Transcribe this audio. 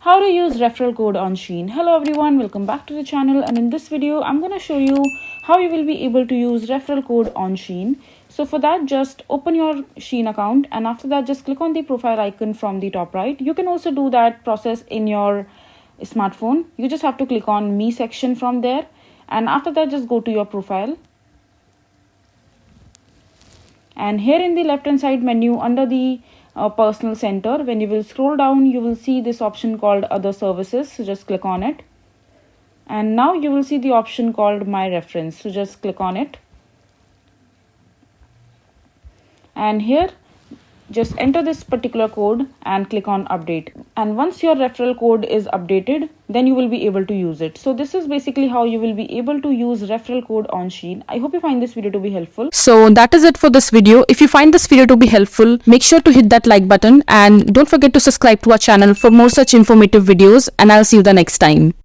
How to use referral code on Shein. Hello everyone, welcome back to the channel, and in this video I'm going to show you how you will be able to use referral code on Shein. So for that, just open your Shein account, and after that just click on the profile icon from the top right. You can also do that process in your smartphone. You just have to click on me section from there, and after that just go to your profile. And here in the left hand side menu under the personal center, when you will scroll down, you will see this option called other services. So just click on it, and now you will see the option called my reference. So just click on it, and here just enter this particular code and click on update. And once your referral code is updated, then you will be able to use it. So this is basically how you will be able to use referral code on Shein. I hope you find this video to be helpful. So that is it for this video. If you find this video to be helpful, make sure to hit that like button and don't forget to subscribe to our channel for more such informative videos, and I'll see you the next time.